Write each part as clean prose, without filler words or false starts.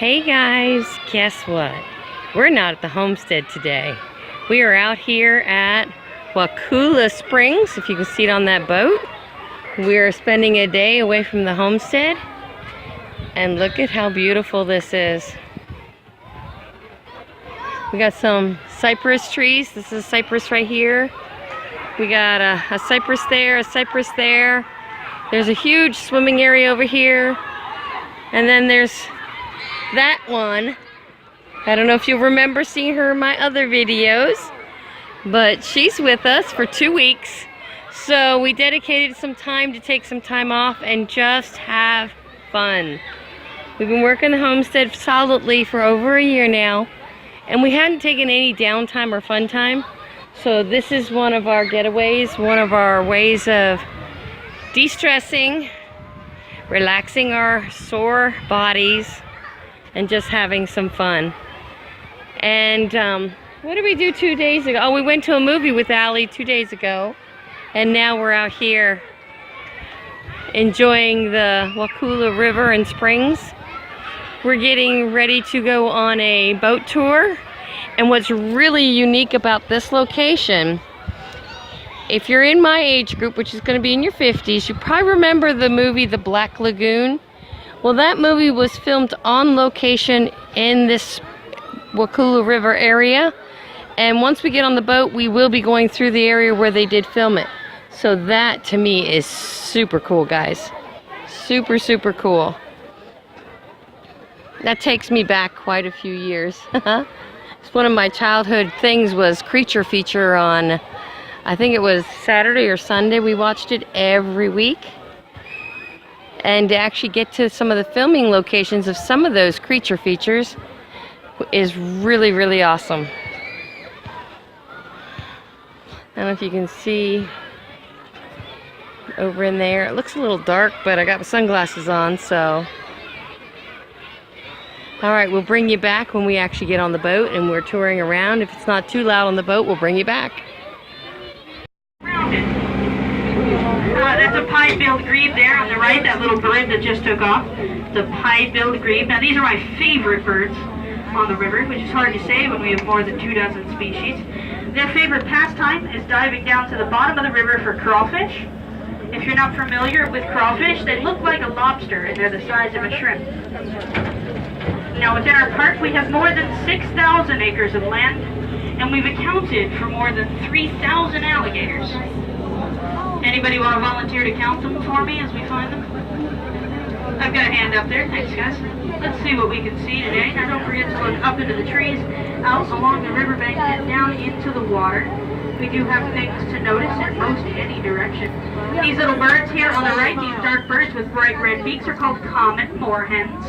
Hey guys, guess what? We're not at the homestead today. We are out here at Wakulla Springs, if you can see it on that boat. We are spending a day away from the homestead. And look at how beautiful this is. We got some cypress trees. This is a cypress right here. We got a cypress there, a cypress there. There's a huge swimming area over here. And then there's that one. I don't know if you'll remember seeing her in my other videos, but she's with us for 2 weeks. So we dedicated some time to take some time off and just have fun. We've been working the homestead solidly for over a year now, and we hadn't taken any downtime or fun time. So this is one of our getaways, one of our ways of de-stressing, relaxing our sore bodies, and just having some fun. And what did we do 2 days ago? Oh, we went to a movie with Allie 2 days ago, and now we're out here enjoying the Wakulla River and Springs. We're getting ready to go on a boat tour. And what's really unique about this location, if you're in my age group, which is going to be in your 50s, you probably remember the movie The Black Lagoon. Well, that movie was filmed on location in this Wakulla River area. And once we get on the boat, we will be going through the area where they did film it. So that, to me, is super cool, guys. Super, super cool. That takes me back quite a few years. It's one of my childhood things was Creature Feature on, I think it was Saturday or Sunday. We watched it every week. And to actually get to some of the filming locations of some of those creature features is really, really awesome. I don't know if you can see over in there. It looks a little dark, but I got my sunglasses on, so. Alright, we'll bring you back when we actually get on the boat and we're touring around. If it's not too loud on the boat, we'll bring you back. That's a pied-billed grebe there on the right, that little bird that just took off. The pied-billed grebe. Now these are my favorite birds on the river, which is hard to say when we have more than 24 species. Their favorite pastime is diving down to the bottom of the river for crawfish. If you're not familiar with crawfish, they look like a lobster and they're the size of a shrimp. Now within our park we have more than 6,000 acres of land, and we've accounted for more than 3,000 alligators. Anybody want to volunteer to count them for me as we find them? I've got a hand up there. Thanks, guys. Let's see what we can see today. Now, don't forget to look up into the trees, out along the riverbank, and down into the water. We do have things to notice in most any direction. These little birds here on the right, these dark birds with bright red beaks, are called common moorhens,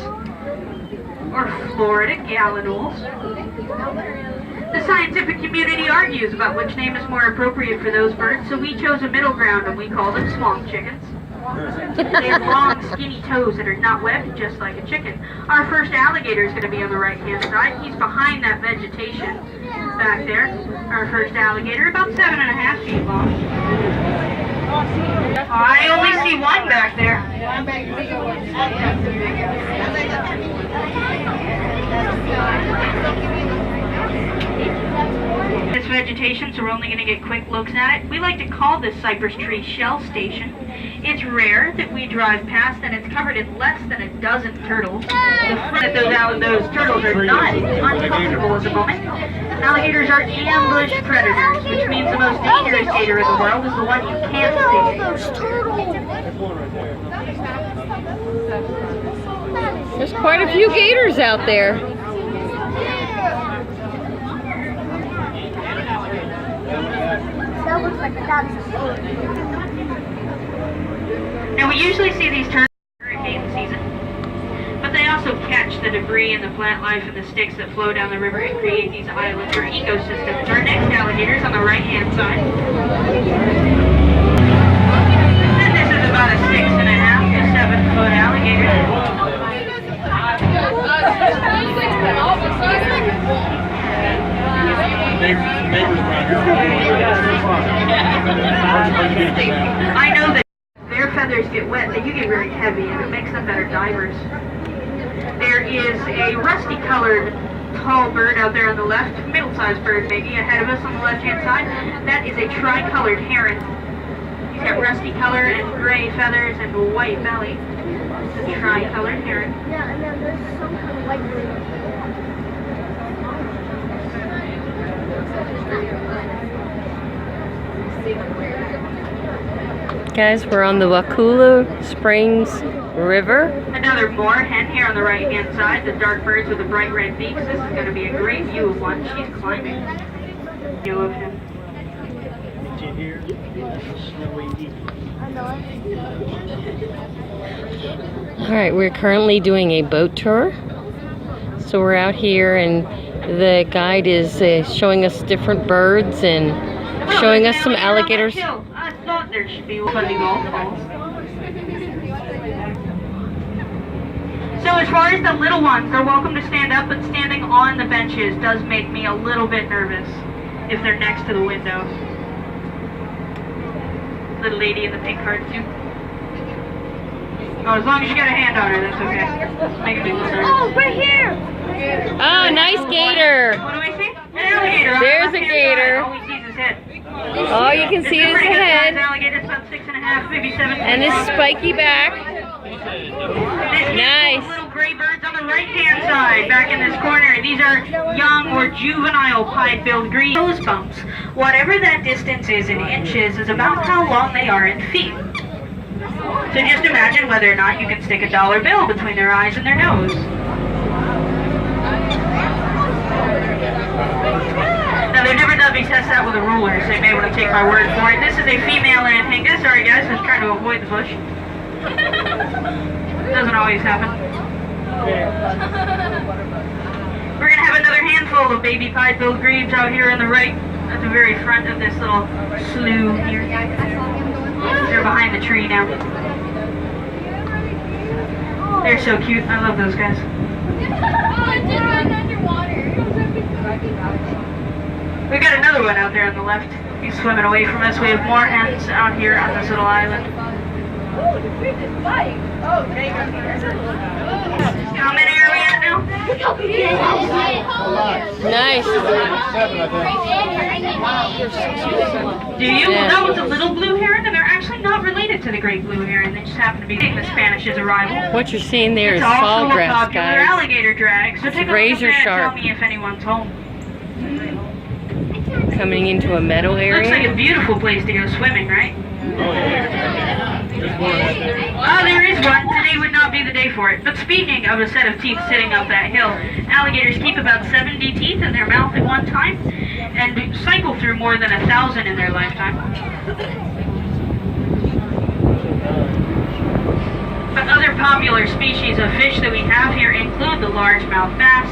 or Florida gallinules. The scientific community argues about which name is more appropriate for those birds, so we chose a middle ground and we call them swamp chickens. They have long, skinny toes that are not webbed, just like a chicken. Our first alligator is going to be on the right-hand side. He's behind that vegetation back there. Our first alligator, about 7.5 feet long. I only see one back there. This vegetation, so we're only going to get quick looks at it. We like to call this cypress tree shell station. It's rare that we drive past, and it's covered in less than a dozen turtles. Those turtles are not uncomfortable at the moment. Alligators are ambush predators, which means the most dangerous gator in the world is the one you can't see. There's quite a few gators out there. Now we usually see these turtles in hurricane season, but they also catch the debris and the plant life and the sticks that flow down the river and create these islands or ecosystems. Our next alligator is on the right-hand side. And this is about a 6.5 to 7 foot alligator. I know that their feathers get wet, they do get very heavy, and it makes them better divers. There is a rusty colored tall bird out there on the left, middle-sized bird maybe, ahead of us on the left-hand side. That is a tri-colored heron. He's got rusty color and gray feathers and a white belly. It's a tri-colored heron. Yeah, and then there's some kind of white bird. Guys, we're on the Wakulla Springs River. Another moorhen here on the right-hand side. The dark birds with the bright red beaks. This is going to be a great view of one. She's climbing. View of him. Alright, we're currently doing a boat tour. So we're out here and the guide is showing us different birds and showing us some alligators. I thought there should be funny golf balls. So as far as the little ones, they're welcome to stand up, but standing on the benches does make me a little bit nervous if they're next to the window. Little lady in the pink card too. Oh, as long as you got a hand on her, that's okay. Making me a little nervous. Oh, right here! Oh, nice gator! What do we see? An alligator. There's a gator. All we see is his head. Oh, you can see his head. Alligator's about 6.5, maybe 7. And his spiky back. Nice. Little gray birds on the right-hand side, back in this corner. These are young or juvenile pied-billed grebe. Nose bumps. Whatever that distance is in inches is about how long they are in feet. So just imagine whether or not you can stick a dollar bill between their eyes and their nose. Now they've never done me test that with a ruler, so you may want to take my word for it. This is a female anhinga. Sorry guys, I was trying to avoid the bush. Doesn't always happen. We're going to have another handful of baby pied-billed grebes out here on the right, at the very front of this little slough here. They're behind the tree now. They're so cute. I love those guys. We got another one out there on the left. He's swimming away from us. We have more hens out here on this little island. How many are we at now? Nice. Do you? Well, that was a little blue heron, and they're actually not related to the great blue heron. They just happen to be the Spanish's arrival. What you're seeing there is It's also fall a grass, popular guys. alligator drag. So take a look razor at that and sharp. tell me if anyone's home. Coming into a meadow Looks like a area. beautiful place to go swimming, right? Oh, there is one. Today would not be the day for it. But speaking of a set of teeth sitting up that hill, alligators keep about 70 teeth in their mouth at one time and cycle through more than 1,000 in their lifetime. But other popular species of fish that we have here include the largemouth bass,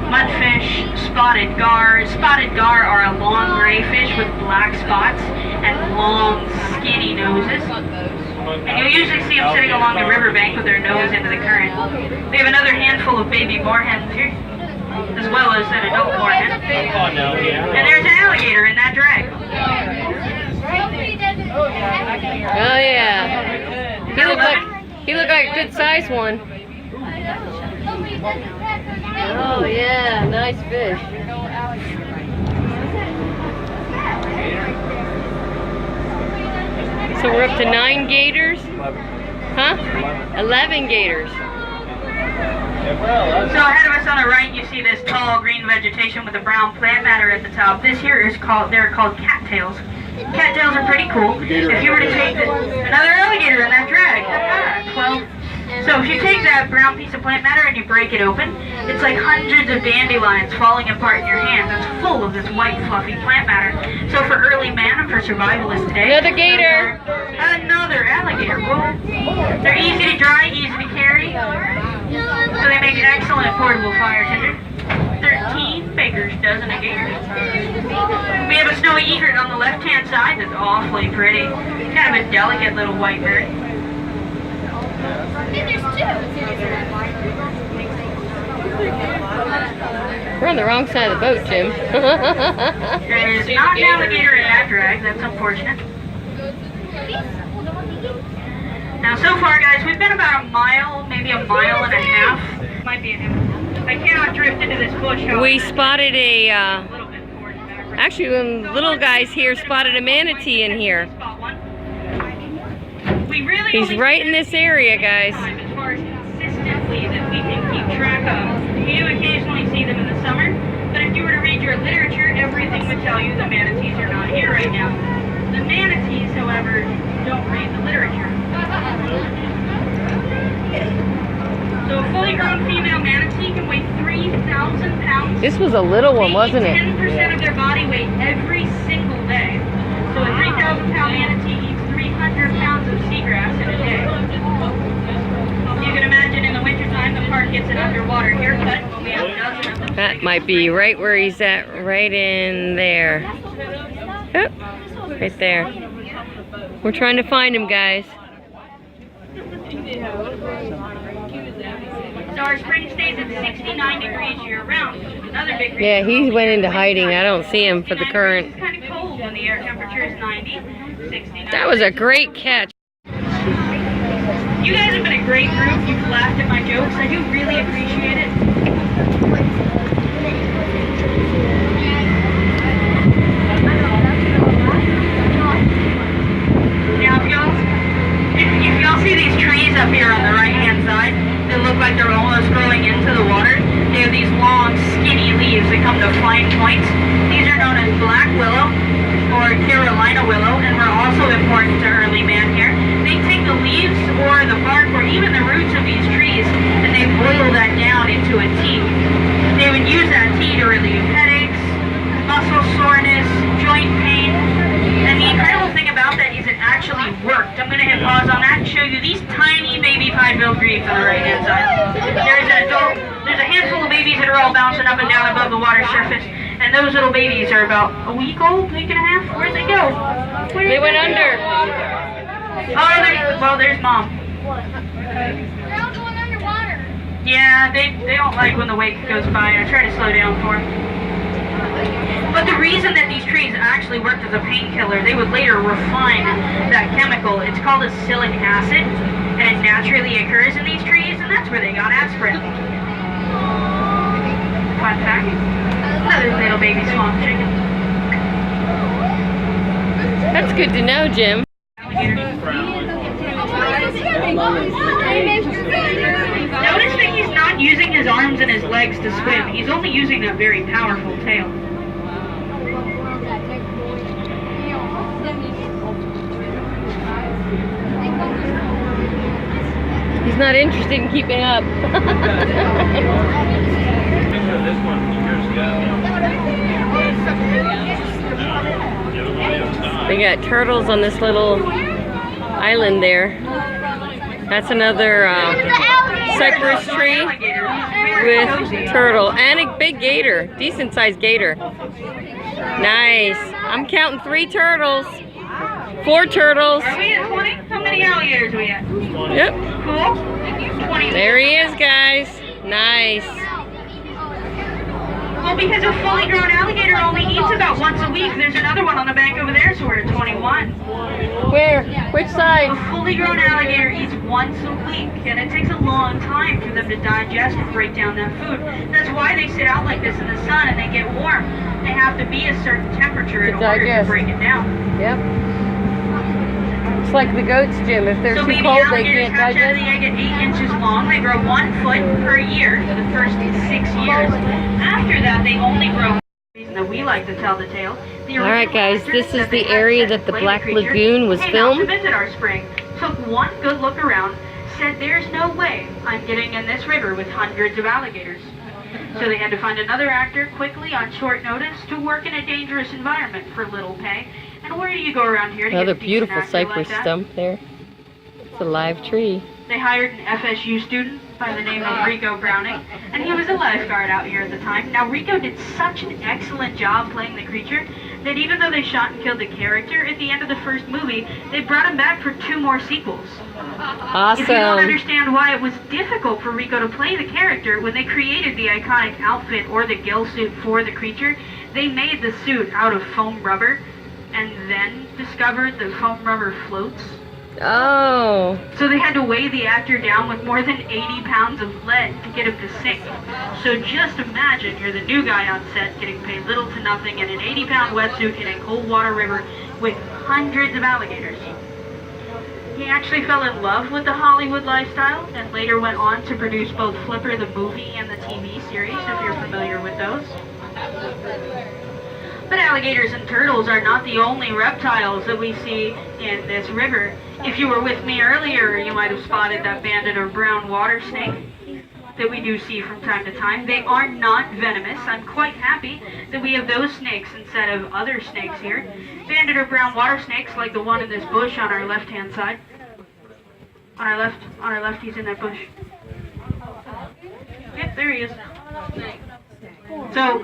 mudfish, spotted gar. Spotted gar are a long gray fish with black spots and long, skinny noses. And you'll usually see them sitting along the riverbank with their nose into the current. We have another handful of baby moorhens here, as well as an adult moorhen. And there's an alligator in that drag. Oh yeah. He looked like a good sized one. Oh yeah, nice fish. So we're up to 9 gators? Huh? 11 gators. So ahead of us on the right, you see this tall green vegetation with a brown plant matter at the top. This here is they're called cattails. Cattails are pretty cool. If you were to take another alligator in that drag, 12. So if you take that brown piece of plant matter and you break it open, it's like hundreds of dandelions falling apart in your hands. It's full of this white fluffy plant matter. So for early man and for survivalists today, Another gator. Another alligator. Whoa. They're easy to dry, easy to carry. So they make excellent portable fire tinder. 13 baker's dozen of gators. We have a snowy egret on the left-hand side that's awfully pretty. Kind of a delicate little white bird. We're on the wrong side of the boat, Jim. There's not an alligator in that drag. That's unfortunate. Now, so far, guys, we've been about a mile, maybe a mile and a half be a him. I cannot drift into this bush. However. We spotted a, A little bit forward in the background. actually little guys here spotted a manatee in here. Spot one. We really He's only right in this area, guys. time as far as consistently that we can keep track of. You do occasionally see them in the summer, but if you were to read your literature, everything would tell you the manatees are not here right now. The manatees, however, don't read the literature. So a fully grown female manatee can weigh 3,000 pounds. This was a little one, wasn't it? 10% of their body weight every single day. So a 3,000-pound manatee eats 300 pounds of seagrass in a day. You can imagine in the wintertime the park gets an underwater haircut when we have a dozen of them. That might be right where he's at, right in there. Oh, right there. We're trying to find him, guys. So our spring stays at 69 degrees year-round, which is another big reason. Yeah, he went into hiding. I don't see him for the 69 current. degrees is kind of cold when the air temperature is 90, 69. That was a great catch. You guys have been a great group. You've laughed at my jokes. I do really appreciate it. Now, if y'all see these trees up here on the right-hand side, they look like they're almost growing into the water. They have these long, skinny leaves that come to fine points. These are known as black willow or Carolina willow, and were also important to early man here. They take the leaves or the bark or even the roots of these trees and they boil that down into a tea. They would use that tea to relieve headaches, muscle soreness, joint pain, and the incredible thing about that is it actually worked. I'm going to hit pause on that and show you these tiny baby pie-billed grebes on the right-hand side. There's a handful of babies that are all bouncing up and down above the water surface. And those little babies are about a week old, week and a half. Where'd they go? They went under. Oh, there's mom. They're all going underwater. Yeah, they don't like when the wake goes by. I try to slow down for them. But the reason that these trees actually worked as a painkiller, they would later refine that chemical. It's called acylic acid, and it naturally occurs in these trees, and that's where they got aspirin. Fun fact. Another little baby swamp chicken. That's good to know, Jim. Notice that he's not using his arms and his legs to swim. He's only using that very powerful tail. He's not interested in keeping up. We got turtles on this little island there. That's another cypress tree with turtle and a big gator, decent sized gator. Nice. I'm counting 3 turtles, 4 turtles. Are we at 20? How many alligators are we at? Yep. Cool. 20. There he is, guys. Nice. Well, because a fully grown alligator only eats about once a week. There's another one on the bank over there, so we're at 21. Where? Which A side? fully grown alligator eats once a week, and it takes a long time for them to digest and break down that food. That's why they sit out like this in the sun and they get warm. They have to be a certain temperature in order to break it down. Yep. It's like the goats, Jim. If they're So too baby cold, they alligators can't hatch out of digest. the egg at 8 inches long. They grow 1 foot per year for the first 6 years. After that, they only grow. The reason that we like to tell the tale. All right, guys, this is the area that the Black Lagoon was filmed. To visit our spring, took one good look around, said there's no way I'm getting in this river with hundreds of alligators. So they had to find another actor quickly on short notice to work in a dangerous environment for little pay. And where do you go around here to Another get a decent beautiful actor cypress like that? stump there. It's a live tree. They hired an FSU student by the name of Rico Browning, and he was a lifeguard out here at the time. Now, Rico did such an excellent job playing the creature that even though they shot and killed the character at the end of the first movie, they brought him back for 2 more sequels. Awesome. If you don't understand why it was difficult for Rico to play the character, when they created the iconic outfit or the gill suit for the creature, they made the suit out of foam rubber and then discovered the foam rubber floats. Oh. So they had to weigh the actor down with more than 80 pounds of lead to get him to sink. So just imagine you're the new guy on set getting paid little to nothing in an 80-pound wetsuit in a cold water river with hundreds of alligators. He actually fell in love with the Hollywood lifestyle and later went on to produce both Flipper the movie and the TV series, if you're familiar with those. But alligators and turtles are not the only reptiles that we see in this river. If you were with me earlier, you might have spotted that banded or brown water snake that we do see from time to time. They are not venomous. I'm quite happy that we have those snakes instead of other snakes here. Banded or brown water snakes like the one in this bush on our left-hand side. On our left, he's in that bush. Yep, there he is. So,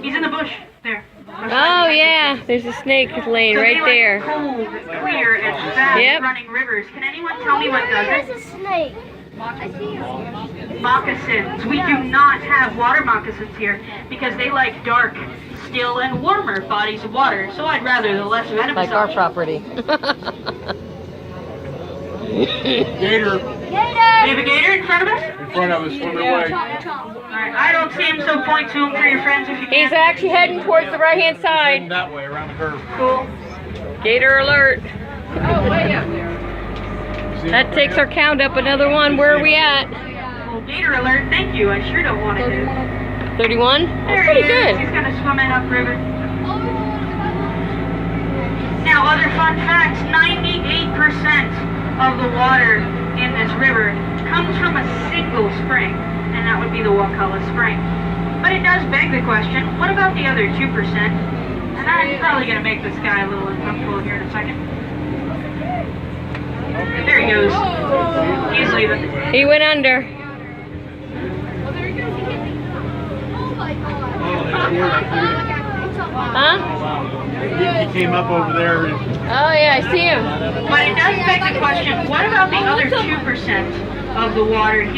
he's in the bush, there. Oh yeah, there's a snake laying So right they there. like cold, clear, and fast Yep. running rivers. Can anyone tell me what does it? There's a snake. I see him. Moccasins. We do not have water moccasins here because they like dark, still, and warmer bodies of water. So I'd rather the less venomous Like our option. property. Gator! Gator We have a gator in front of us? in front of us swimming away. Alright, I don't see him, so point to him for your friends if you He's can. actually heading towards the right-hand Heading side. that way around the curve. Cool. Gator alert. See That him? takes our count up another one. Where are we at? Well, gator alert, thank you. I sure don't want to do. 31? There That's he pretty is. good. He's gonna swim in upriver. Now, other fun facts, 98% of the water in this river comes from a single spring, and that would be the Wakulla spring. But it does beg the question, what about the other 2%? And I'm probably going to make this guy a little uncomfortable here in a second. There he goes. He's leaving. He went under. Oh my god. Huh? He came up over there. And Oh yeah, I see him. But it does beg the question, what about the other 2% of the water here?